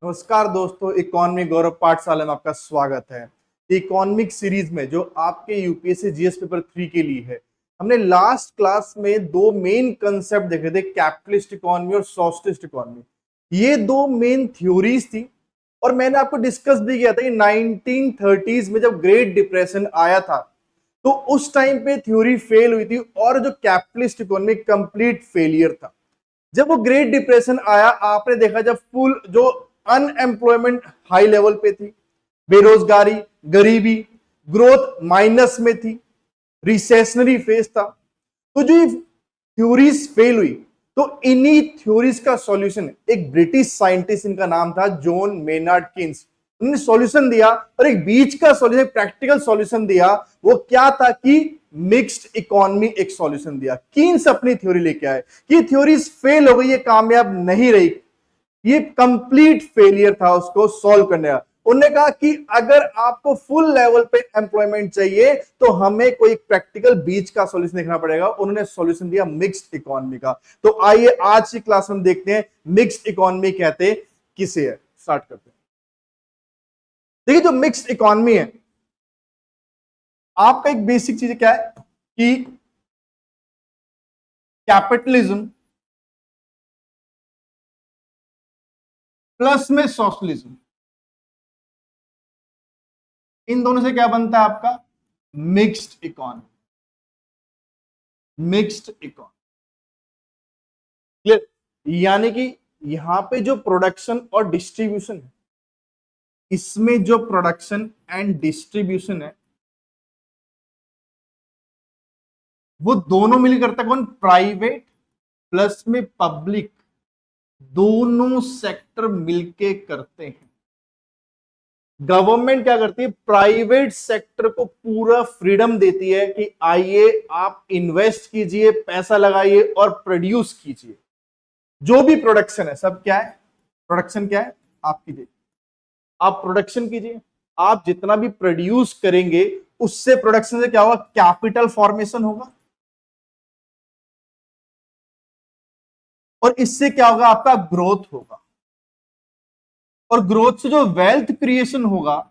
नमस्कार दोस्तों, इकोनॉमी गौरव पाठशाला में आपका स्वागत है। इकोनॉमिक सीरीज में जो आपके यूपीएससी जीएस पेपर 3 के लिए है, हमने लास्ट क्लास में दो मेन कंसेप्ट देखे थे, कैपिटलिस्ट इकोनॉमी और सोशलिस्ट इकोनॉमी। ये दो मेन थ्योरीज थी और मैंने आपको डिस्कस भी किया था कि 1930s में जब ग्रेट डिप्रेशन आया था तो उस टाइम पे थ्योरी फेल हुई थी और जो कैपिटलिस्ट इकोनॉमी कंप्लीट फेलियर था। जब वो ग्रेट डिप्रेशन आया, आपने देखा जब फुल जो अनएम्प्लॉयमेंट हाई लेवल पे थी, बेरोजगारी, गरीबी, ग्रोथ माइनस में थी, रिसेशनरी फेज था, तो जो थ्योरीज फेल हुई तो इन्हीं थ्योरीज का सॉल्यूशन एक ब्रिटिश साइंटिस्ट, इनका नाम था जॉन मेनार्ड कीन्स, उन्होंने सॉल्यूशन दिया और एक बीच का सॉल्यूशन, प्रैक्टिकल सॉल्यूशन दिया। वो क्या था कि मिक्स्ड इकोनॉमी एक सॉल्यूशन दिया। कीन्स अपनी थ्योरी लेके आए कि थ्योरीज फेल हो गई, ये कामयाब नहीं रही, ये कंप्लीट फेलियर था उसको सॉल्व करने का। उन्होंने कहा कि अगर आपको फुल लेवल पे एम्प्लॉयमेंट चाहिए तो हमें कोई प्रैक्टिकल बीच का सॉल्यूशन देखना पड़ेगा। उन्होंने सॉल्यूशन दिया मिक्स्ड इकोनॉमी का। तो आइए आज की क्लास में देखते हैं मिक्स्ड इकोनॉमी कहते किसे है। स्टार्ट करते हैं। देखिए, जो मिक्स्ड इकोनॉमी है, आपका एक बेसिक चीज क्या है कि कैपिटलिज्म प्लस में सोशलिज्म, इन दोनों से क्या बनता है आपका mixed economy. Mixed economy clear, यानी कि यहां पे जो प्रोडक्शन और डिस्ट्रीब्यूशन है, इसमें जो प्रोडक्शन एंड डिस्ट्रीब्यूशन है वो दोनों मिलकर करता है कौन, प्राइवेट प्लस में पब्लिक, दोनों सेक्टर मिलके करते हैं। गवर्नमेंट क्या करती है, प्राइवेट सेक्टर को पूरा फ्रीडम देती है कि आइए आप इन्वेस्ट कीजिए, पैसा लगाइए और प्रोड्यूस कीजिए। जो भी प्रोडक्शन है सब क्या है, प्रोडक्शन क्या है, आप कीजिए, आप प्रोडक्शन कीजिए। आप जितना भी प्रोड्यूस करेंगे उससे, प्रोडक्शन से क्या होगा, कैपिटल फॉर्मेशन होगा और इससे क्या होगा, आपका ग्रोथ होगा। और ग्रोथ से जो वेल्थ क्रिएशन होगा,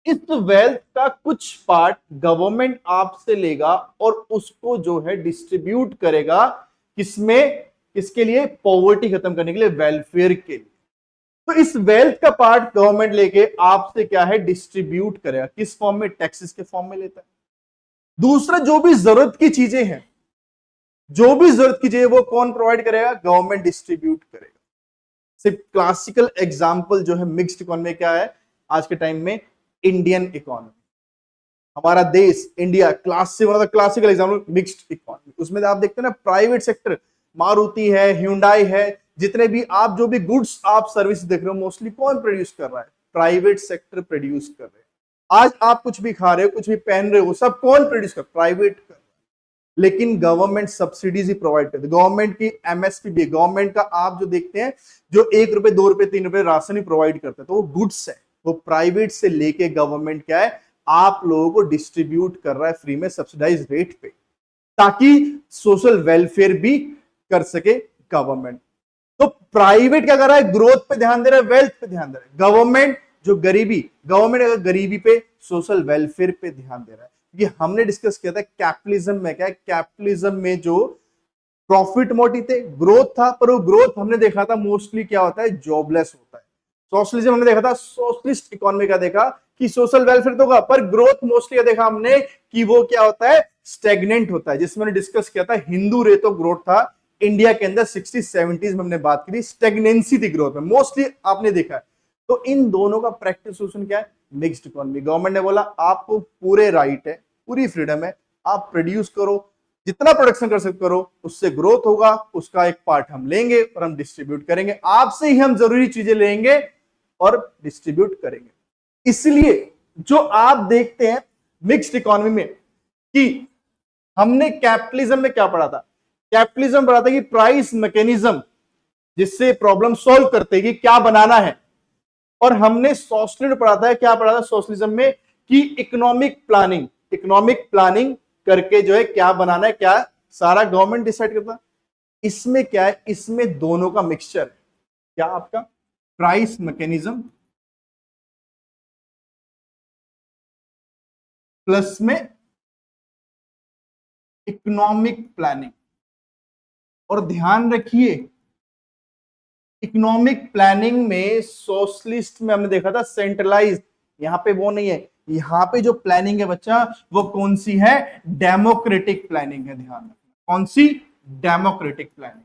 इस वेल्थ का कुछ पार्ट गवर्नमेंट आपसे लेगा और उसको जो है डिस्ट्रीब्यूट करेगा, किसमें, किसके लिए, पॉवर्टी खत्म करने के लिए, वेलफेयर के लिए। तो इस वेल्थ का पार्ट गवर्नमेंट लेके आपसे क्या है, डिस्ट्रीब्यूट करेगा। किस फॉर्म में, टैक्सेस के फॉर्म में लेता है। दूसरा, जो भी जरूरत की चीजें हैं, जो भी जरूरत की चीजें वो कौन प्रोवाइड करेगा, गवर्नमेंट डिस्ट्रीब्यूट करेगा। सिर्फ क्लासिकल एग्जांपल जो है मिक्स्ड इकोनॉमी क्या है आज के टाइम में, इंडियन इकोनॉमी, हमारा देश India classical example mixed economy. उसमें आप देखते हैं ना, प्राइवेट सेक्टर, मारुति है, ह्यूंडई है, जितने भी आप जो भी गुड्स आप सर्विस देख रहे हो, मोस्टली कौन प्रोड्यूस कर रहा है, प्राइवेट सेक्टर प्रोड्यूस कर रहे हैं। आज आप कुछ भी खा रहे हो, कुछ भी पहन रहे हो, सब कौन प्रोड्यूस कर, प्राइवेट कर। लेकिन गवर्नमेंट सब्सिडीज ही प्रोवाइड करती है, गवर्नमेंट की एमएसपी भी, गवर्नमेंट का आप जो देखते हैं जो 1 रुपए 2 रुपए 3 रुपए राशन ही प्रोवाइड करता है, तो वो गुड्स है, वो प्राइवेट से लेके गवर्नमेंट क्या है, आप लोगों को डिस्ट्रीब्यूट कर रहा है फ्री में, सब्सिडाइज रेट पे, ताकि सोशल वेलफेयर भी कर सके गवर्नमेंट। तो प्राइवेट क्या कर रहा है, ग्रोथ पे ध्यान दे रहा है, वेल्थ पे ध्यान दे रहा है। गवर्नमेंट जो गरीबी, गवर्नमेंट अगर गरीबी पे, सोशल वेलफेयर पे ध्यान दे रहा है। ये हमने डिस्कस किया था कैपिटलिज्म में, क्या है, कैपिटलिज्म में जो प्रॉफिट मोटिव थे, ग्रोथ था, पर वो ग्रोथ हमने देखा था मोस्टली क्या होता है, जॉबलेस होता है। सोशलिज्म हमने देखा था, सोशलिस्ट इकोनॉमी का देखा कि सोशल वेलफेयर तो होगा, पर ग्रोथ मोस्टली देखा हमने कि वो क्या होता है, स्टेगनेंट होता है। जिसमें डिस्कस किया था हिंदू रेट ऑफ ग्रोथ था इंडिया के अंदर 60-70s में, हमने बात की, स्टेगनेंसी थी ग्रोथ में, मोस्टली आपने देखा है। तो इन दोनों का प्रैक्टिस सोल्यूशन क्या है, मिक्स्ड इकोनॉमी। गवर्नमेंट ने बोला आपको पूरे राइट है, पूरी फ्रीडम है, आप प्रोड्यूस करो, जितना प्रोडक्शन कर सकते करो, उससे ग्रोथ होगा, उसका एक पार्ट हम लेंगे और हम डिस्ट्रीब्यूट करेंगे, आपसे ही हम जरूरी चीजें लेंगे और डिस्ट्रीब्यूट करेंगे। इसलिए जो आप देखते हैं मिक्स्ड इकोनॉमी में कि हमने कैपिटलिज्म में क्या पढ़ा था, कैपिटलिज्म पढ़ा था कि प्राइस मैकेनिज्म जिससे प्रॉब्लम सॉल्व करते कि क्या बनाना है। और हमने सोशलिज्म पढ़ा था, क्या पढ़ा था सोशलिज्म में, कि इकोनॉमिक प्लानिंग करके जो है क्या बनाना है, क्या सारा गवर्नमेंट डिसाइड करता। इसमें क्या है, इसमें दोनों का मिक्सचर है, क्या आपका प्राइस मैकेनिज्म प्लस में इकोनॉमिक प्लानिंग। और ध्यान रखिए, इकोनॉमिक प्लानिंग में सोशलिस्ट में हमने देखा था सेंट्रलाइज्ड, यहां पे वो नहीं है। यहां पे जो प्लानिंग है बच्चा, वो कौन सी है? डेमोक्रेटिक प्लानिंग है। ध्यान रखना, कौन सी? Democratic planning.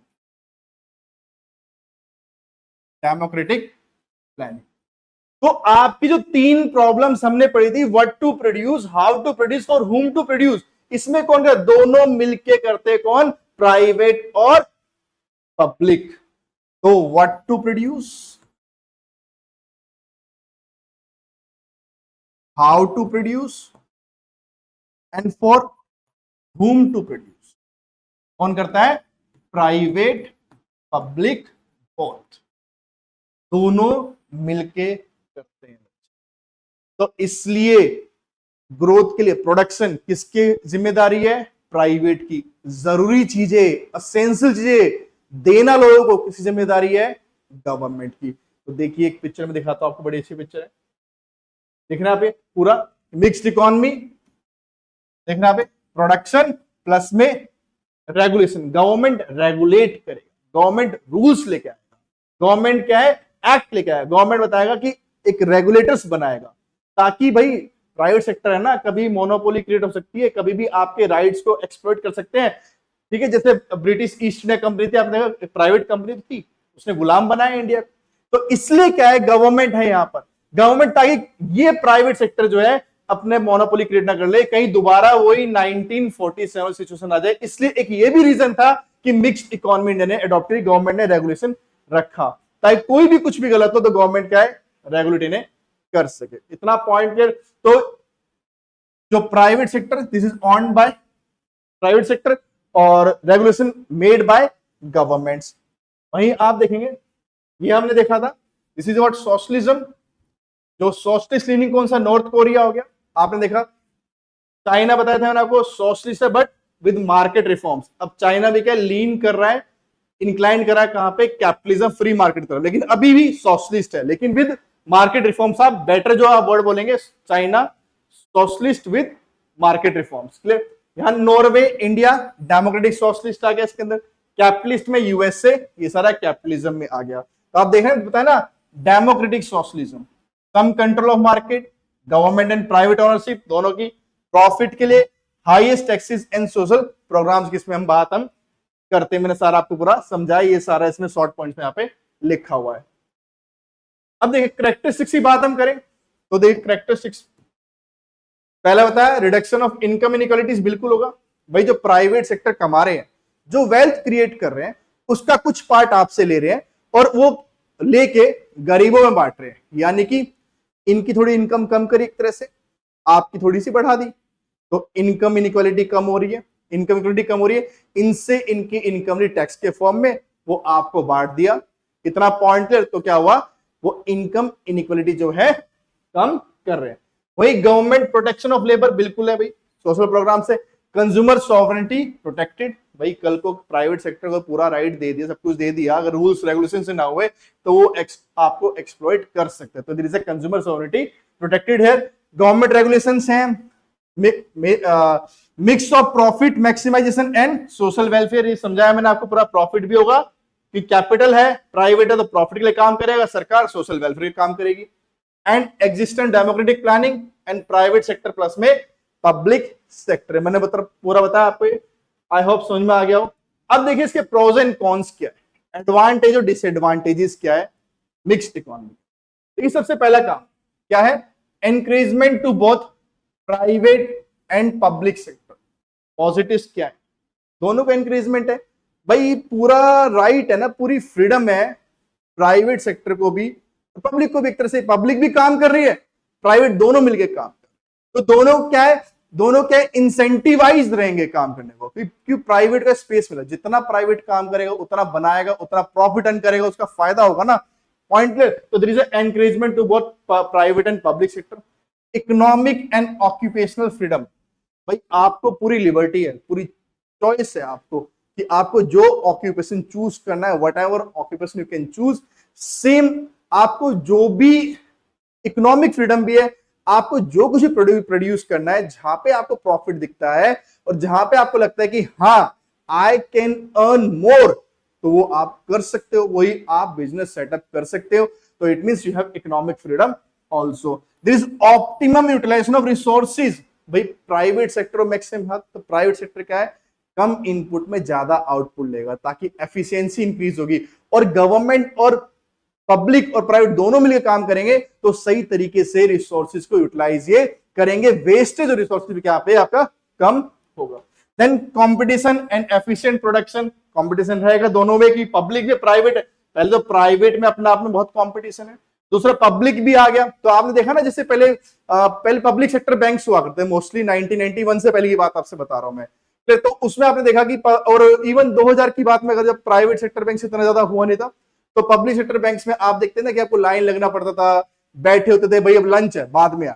Democratic planning. तो आपकी जो तीन प्रॉब्लम्स हमने पढ़ी थी, what to produce, how to produce और हुम टू प्रोड्यूस, इसमें कौन कर? दोनों मिलके करते कौन? प्राइवेट और पब्लिक। तो what to produce, how to produce and for whom to produce, कौन करता है? प्राइवेट, पब्लिक, बोथ, दोनों मिलके करते हैं। तो इसलिए ग्रोथ के लिए प्रोडक्शन किसकी जिम्मेदारी है? प्राइवेट की। जरूरी चीजें, असेंशियल चीजें देना लोगों को किसकी जिम्मेदारी है? गवर्नमेंट की। तो देखिए, एक पिक्चर में दिखाता हूं आपको, बड़ी अच्छी पिक्चर है, देख रहे हैं आप? ये पूरा मिक्स्ड इकोनॉमी, देख रहे हैं आप? प्रोडक्शन प्लस में रेगुलेशन, गवर्नमेंट रेगुलेट करेगा, गवर्नमेंट रूल्स लेके आएगा, गवर्नमेंट क्या है? एक्ट लेके आएगा, गवर्नमेंट बताएगा कि एक रेगुलेटर्स बनाएगा, ताकि भाई प्राइवेट सेक्टर है ना, कभी मोनोपोली क्रिएट हो सकती है, कभी भी आपके राइट्स को एक्सप्लॉइट कर सकते हैं। ठीक है, जैसे ब्रिटिश ईस्ट इंडिया कंपनी थी, आपने देखा प्राइवेट कंपनी थी, उसने गुलाम बनाया इंडिया। तो इसलिए क्या है, गवर्नमेंट है यहां पर, गवर्नमेंट, ताकि ये प्राइवेट सेक्टर जो है अपने मोनोपोली क्रिएट ना कर ले, कहीं दोबारा वही 1947 सिचुएशन आ जाए। इसलिए एक ये भी रीजन था कि मिक्स्ड इकोनॉमी इंडिया ने अडॉप्ट करी, गवर्नमेंट ने रेगुलेशन रखा, ताकि कोई भी कुछ भी गलत हो तो गवर्नमेंट क्या है? रेगुलेट इन्हें कर सके। इतना पॉइंट क्लियर। तो जो private sector, this is owned by private sector और रेगुलेशन मेड बाय गवर्नमेंट्स। वहीं आप देखेंगे, ये हमने देखा था, दिस इज व्हाट सोशलिज्म। जो सोशलिस्ट लीनिंग कौन सा? नॉर्थ कोरिया हो गया। आपने देखा चाइना, बताया था मैंने आपको, सोशलिस्ट है बट विद मार्केट रिफॉर्म्स। अब चाइना भी क्या लीन कर रहा है, इंक्लाइन कर रहा है कहां पे? कैपिटलिज्म, फ्री मार्केट की तरफ, लेकिन अभी भी सोशलिस्ट है, लेकिन विद मार्केट रिफॉर्म्स। आप बेटर जो आप वर्ड बोलेंगे, China socialist with market reforms. Clear? यहां नॉर्वे, इंडिया डेमोक्रेटिक सोशलिस्ट आ गया इसके अंदर, कैपिटलिस्ट में यूएसए, ये सारा कैपिटलिज्म में आ गया। तो आप देखें, बताए ना, डेमोक्रेटिक सोशलिज्म, कम control of market, government and private ownership दोनों की, प्रॉफिट के लिए highest taxes and social programs की इसमें हम बात करते हैं। मैंने सारा आपको पूरा समझाया, ये सारा इसमें शॉर्ट पॉइंट्स में यहाँ पे लिखा हुआ है। अब देखिए कैरेक्टरिस्टिक्स की बात हम करें तो देखिए कैरेक्टरिस्टिक्स, पहला बताया रिडक्शन ऑफ इनकम इनइक्वालिटीज, बिल्कुल होगा भाई। जो प्राइवेट सेक्टर कमा रहे हैं, जो वेल्थ क्रिएट कर रहे हैं, उसका कुछ पार्ट आपसे ले रहे हैं और वो लेके गरीबों में बांट रहे हैं, यानी कि इनकी थोड़ी इनकम कम करी एक तरह से, आपकी थोड़ी सी बढ़ा दी, तो इनकम इनइक्वालिटी कम हो रही है। इनकम इक्वालिटी कम हो रही है, इनसे इनकी इनकम टैक्स के फॉर्म में वो आपको बांट दिया। इतना पॉइंट क्लियर? तो क्या हुआ? वो इनकम इनइक्वालिटी जो है कम कर रहे हैं। वही गवर्नमेंट प्रोटेक्शन ऑफ लेबर, बिल्कुल है भाई, सोशल प्रोग्राम से। कंज्यूमर सॉवरेनिटी प्रोटेक्टेड, भाई कल को प्राइवेट सेक्टर को पूरा राइट दे दिया, सब कुछ दे दिया, अगर रूल्स रेगुलेशन से ना हुए तो वो आपको एक्सप्लॉइट कर सकते हैं। तो there is a consumer sovereignty protected है। गवर्नमेंट रेगुलेशंस हैं, mix of profit maximisation and social welfare, ये समझाया मैंने आपको पूरा। प्रॉफिट भी होगा कि कैपिटल है, प्राइवेट है, तो प्रॉफिट के लिए काम करेगा, सरकार सोशल वेलफेयर के काम करेगी। And existent democratic planning and private sector plus में पब्लिक सेक्टर, मैंने पूरा बताया आपको, आई होप समझ में आ गया हो। अब देखिए इसके प्रोज एंड कॉन्स क्या है, एडवांटेज और डिसएडवांटेजेस क्या है मिक्स्ड इकोनॉमी। देखिए सबसे पहला काम क्या है, encouragement to both private and public sector. Positives क्या है, दोनों का एनकरेजमेंट है भाई, पूरा राइट है ना, पूरी फ्रीडम है प्राइवेट सेक्टर को भी, पब्लिक को भी। एक तरह से पब्लिक भी काम कर रही है, प्राइवेट, दोनों मिलकर काम कर, तो दोनों क्या है, दोनों क्या इंसेंटिवाइज रहेंगे काम करने को, क्यों? प्राइवेट का स्पेस मिला, जितना प्राइवेट काम करेगा उतना बनाएगा, उतना प्रॉफिट अर्न करेगा, उसका फायदा होगा ना, पॉइंट क्लियर। तो there is encouragement to both private and public sector. Economic and occupational freedom, भाई आपको पूरी लिबर्टी है, पूरी चॉइस है आपको कि आपको जो ऑक्यूपेशन चूज करना है, whatever occupation you can choose, same आपको जो भी इकोनॉमिक फ्रीडम भी है, आपको जो कुछ भी प्रोड्यूस करना है, जहां पे आपको प्रॉफिट दिखता है और जहां पे आपको लगता है कि हाँ आई कैन अर्न मोर, तो वो आप कर सकते हो, वही आप बिजनेस सेटअप कर सकते हो। तो it means you have economic freedom also. There is optimum utilisation of resources. भाई प्राइवेट सेक्टर मैक्सिमम हद, तो प्राइवेट सेक्टर क्या है, कम इनपुट में ज्यादा आउटपुट लेगा ताकि एफिशिएंसी इंक्रीज होगी। और गवर्नमेंट और पब्लिक और प्राइवेट दोनों मिलकर काम करेंगे तो सही तरीके से रिसोर्सेज को यूटिलाइज ये करेंगे, वेस्टेज और रिसोर्सेज भी क्या पे आपका कम होगा। Then competition and efficient production, competition रहेगा दोनों में कि पब्लिक में प्राइवेट है। पहले तो प्राइवेट में अपने आप में बहुत कंपटीशन है, दूसरा पब्लिक भी आ गया। तो आपने देखा ना, जैसे पहले पब्लिक सेक्टर बैंक्स हुआ करते हैं मोस्टली, 1991 से पहले की बात आपसे बता रहा हूं मैं। तो उसमें आपने देखा कि और इवन 2000 की बात में अगर जब प्राइवेट सेक्टर बैंक इतना ज्यादा हुआ नहीं था, तो पब्लिक सेक्टर बैंक्स में आप देखते हैं ना कि आपको लाइन लगना पड़ता था, बैठे होते थे, भाई अब लंच है बाद में आ,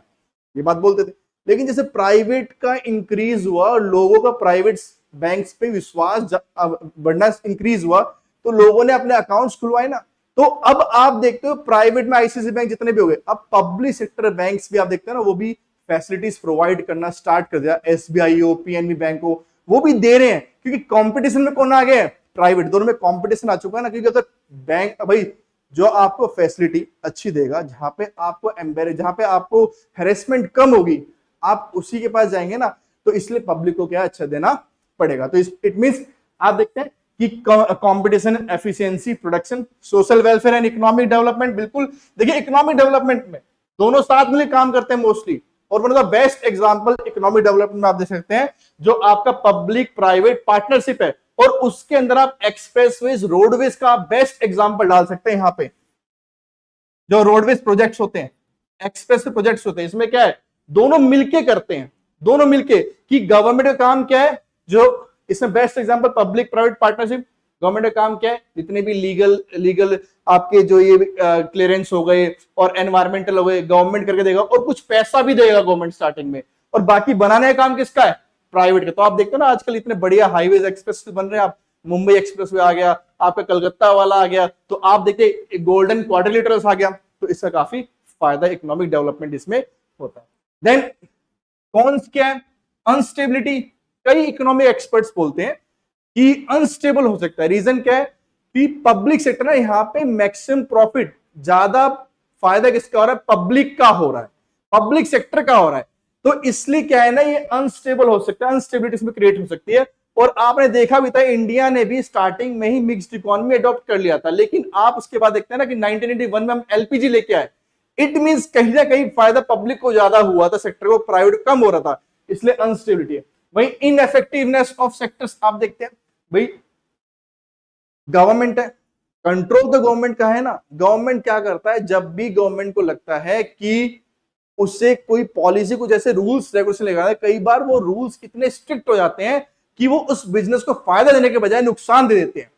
ये बात बोलते थे। लेकिन जैसे प्राइवेट का इंक्रीज हुआ और लोगों का प्राइवेट बैंक्स पे विश्वास बढ़ना इंक्रीज हुआ, तो लोगों ने अपने अकाउंट्स खुलवाए ना। तो अब आप देखते हो प्राइवेट में आईसीआईसीआई बैंक जितने भी हो गए, अब पब्लिक सेक्टर बैंक्स भी आप देखते हैं ना, वो भी फैसिलिटीज प्रोवाइड करना स्टार्ट कर दिया। एसबीआई हो, पीएनबी बैंक हो, वो भी दे रहे हैं, क्योंकि कंपटीशन में कौन आ गया है, प्राइवेट। दोनों में कंपटीशन आ चुका है ना, क्योंकि अगर बैंक भाई जो आपको फैसिलिटी अच्छी देगा, जहां पे आपको एम्बेरेज, जहां पे आपको हेरेसमेंट कम होगी, आप उसी के पास जाएंगे ना। तो इसलिए पब्लिक को क्या अच्छा देना पड़ेगा। तो इट मींस आप देखते हैं कि competition, efficiency, production, social welfare and economic development. बिल्कुल देखिए, इकोनॉमिक डेवलपमेंट में दोनों साथ मिलकर काम करते हैं मोस्टली। और one of the best example economic development में आप देख सकते हैं, जो आपका पब्लिक प्राइवेट पार्टनरशिप है, और उसके अंदर आप एक्सप्रेसवेज, रोडवेज का बेस्ट एग्जांपल डाल सकते हैं। यहां पे जो रोडवेज प्रोजेक्ट्स होते हैं, एक्सप्रेस प्रोजेक्ट्स होते हैं, इसमें क्या है, दोनों मिलके करते हैं, दोनों मिलके। कि गवर्नमेंट का काम क्या है, जो इसमें best example public private partnership, government का काम क्या है, जितने भी लीगल आपके जो ये क्लियरेंस हो गए और एनवायरमेंटल हो गए, गवर्नमेंट करके देगा, और कुछ पैसा भी देगा गवर्नमेंट स्टार्टिंग में, और बाकी बनाने का काम किसका है, प्राइवेट का। तो आप देखते हो ना आजकल इतने बढ़िया हाईवेज एक्सप्रेस बन रहे हैं, आप मुंबई एक्सप्रेस वे आ गया, आपका कलकत्ता वाला आ गया, तो आप देखते गोल्डन क्वाड्रिलेटरल्स आ गया। तो इसका काफी फायदा, इकोनॉमिक डेवलपमेंट इसमें होता है। देन कॉन्स क्या है, अनस्टेबिलिटी। कई इकोनॉमिक एक्सपर्ट्स बोलते हैं कि अनस्टेबल हो सकता है। रीजन क्या है कि पब्लिक सेक्टर ना, यहां पे मैक्सिमम प्रॉफिट, ज्यादा फायदा किसका हो रहा है, पब्लिक का हो रहा है, पब्लिक सेक्टर का हो रहा है। तो इसलिए क्या है ना, ये अनस्टेबल हो सकता है, अनस्टेबिलिटी इसमें क्रिएट हो सकती है। और आपने देखा भी था, इंडिया ने भी स्टार्टिंग में ही मिक्स्ड इकोनॉमी अडॉप्ट कर लिया था, लेकिन आप उसके बाद देखते हैं ना कि 1981 में हम एलपीजी लेके आए। इट मींस कहीं ना कहीं फायदा पब्लिक को ज्यादा हुआ था, सेक्टर को प्राइवेट कम हो रहा था, इसलिए अनस्टेबिलिटी है। वही इनएफेक्टिवनेस ऑफ सेक्टर्स आप देखते हैं, भाई गवर्नमेंट है, कंट्रोल तो गवर्नमेंट का है ना। गवर्नमेंट क्या करता है, जब भी गवर्नमेंट को लगता है कि उससे कोई पॉलिसी, कुछ ऐसे रूल्स रेगुलेशन लगाना है, कई बार वो रूल्स इतने स्ट्रिक्ट हो जाते हैं कि वो उस बिजनेस को फायदा देने के बजाय नुकसान दे देते हैं।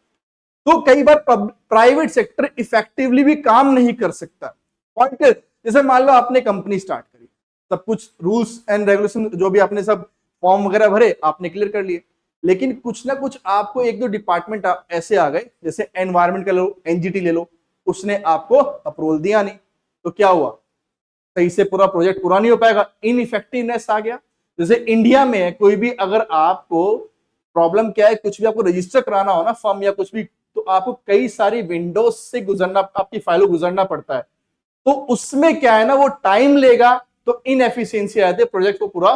तो कई बार प्राइवेट सेक्टर इफेक्टिवली भी काम नहीं कर सकता। पॉइंट, जैसे मान लो आपने कंपनी स्टार्ट करी, सब कुछ रूल्स एंड रेगुलेशन जो भी आपने सब फॉर्म वगैरह भरे, आपने क्लियर कर लिए, लेकिन कुछ ना कुछ आपको एक दो डिपार्टमेंट ऐसे आ गए, जैसे एनवायरमेंट का लो, एनजीटी ले लो, उसने आपको अप्रूवल दिया नहीं, तो क्या हुआ, सही से पूरा प्रोजेक्ट पूरा नहीं हो पाएगा, इनइफेक्टिवनेस आ गया। जैसे इंडिया में कोई भी, अगर आपको प्रॉब्लम क्या है, कुछ भी आपको रजिस्टर कराना हो ना फर्म या कुछ भी, तो आपको कई सारी विंडोज से गुजरना, आपकी फाइलों गुजरना पड़ता है। तो उसमें क्या है ना, वो टाइम लेगा, तो इनएफिशिएंसी आती है, प्रोजेक्ट को पूरा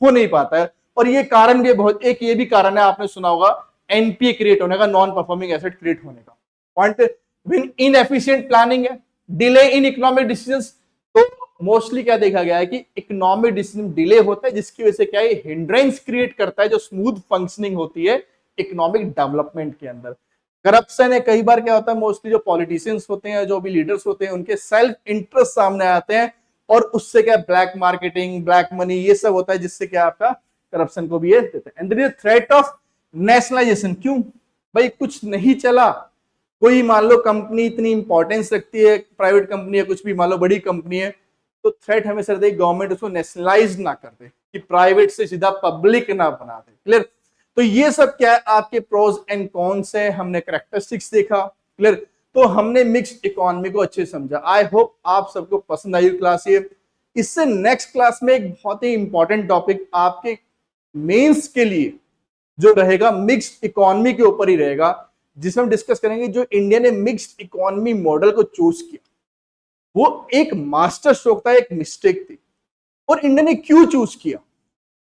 हो नहीं पाता है। और ये कारण भी बहुत, एक ये भी कारण है, आपने सुना होगा एनपीए क्रिएट होने का, नॉन परफॉर्मिंग एसेट क्रिएट होने का। पॉइंट, व्हेन इनएफिशिएंट प्लानिंग है, डिले इन इकोनॉमिक डिसीजंस। तो मोस्टली क्या देखा गया है कि इकोनॉमिक डिसीजन डिले होता है, जिसकी वजह से क्या है, हिंड्रेंस क्रिएट करता है, जो स्मूथ फंक्शनिंग होती है इकोनॉमिक डेवलपमेंट के अंदर। करप्शन है, कई बार क्या होता है, मोस्टली जो पॉलिटिशियंस होते हैं, जो भी लीडर्स होते हैं, उनके सेल्फ इंटरेस्ट सामने आते हैं, और उससे क्या ब्लैक मार्केटिंग, ब्लैक मनी, ये सब होता है, जिससे क्या आपका करप्शन को भी ये देते हैं। And there is threat of nationalisation. क्यों भाई, कुछ नहीं चला, कोई मान लो कंपनी इतनी इंपॉर्टेंस रखती है, प्राइवेट कंपनी है, कुछ भी मान लो बड़ी कंपनी है, तो थ्रेट हमेशा रहता है गवर्नमेंट उसको नेशनलाइज ना कर दे, कि प्राइवेट से सीधा पब्लिक ना बना दे। क्लियर। तो ये सब क्या है, आपके प्रोज एंड कॉन्स है, हमने कैरेक्टरिस्टिक्स देखा। क्लियर। तो हमने मिक्स्ड इकोनॉमी को अच्छे से समझा। आई होप आप सबको पसंद आई क्लास ये। इससे नेक्स्ट क्लास में एक बहुत ही इंपॉर्टेंट टॉपिक आपके मेंस के लिए जो रहेगा मिक्स्ड इकोनॉमी के ऊपर ही रहेगा, जिसमें हम डिस्कस करेंगे जो इंडिया ने मिक्स्ड इकोनॉमी मॉडल को चूज किया वो एक मास्टर स्ट्रोक था, एक मिस्टेक थी, और इंडिया ने क्यों चूज किया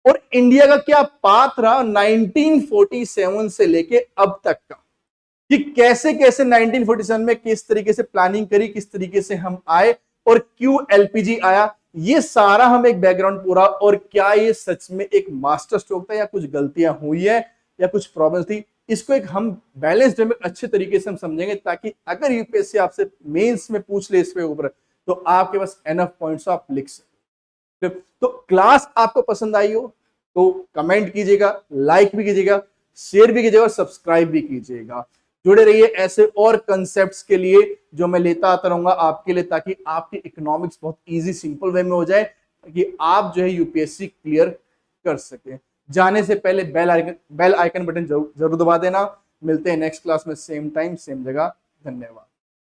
और इंडिया का क्या पाथ रहा 1947 से लेके अब तक का, कि कैसे कैसे 1947 में किस तरीके से प्लानिंग करी, किस तरीके से हम आए और क्यों एलपीजी आया, ये सारा हम एक बैकग्राउंड पूरा, और क्या ये सच में एक मास्टर स्ट्रोक था या कुछ गलतियां हुई है या कुछ प्रॉब्लम थी, इसको एक हम बैलेंस्ड में अच्छे तरीके से हम समझेंगे, ताकि अगर यूपीएससी आपसे मेंस में पूछ ले इसके ऊपर तो आपके पास एनफ पॉइंट्स आप लिख सकते। तो क्लास आपको पसंद आई हो तो कमेंट कीजिएगा, लाइक भी कीजिएगा, शेयर भी कीजिएगा और सब्सक्राइब भी कीजिएगा। जुड़े रहिए ऐसे और कंसेप्ट्स के लिए जो मैं लेता आता रहूंगा आपके लिए, ताकि आपकी इकोनॉमिक्स बहुत इजी सिंपल वे में हो जाए, ताकि आप जो है यूपीएससी क्लियर कर सके। जाने से पहले बेल आइकन बटन जरूर दबा देना। मिलते हैं नेक्स्ट क्लास में, सेम टाइम सेम जगह। धन्यवाद।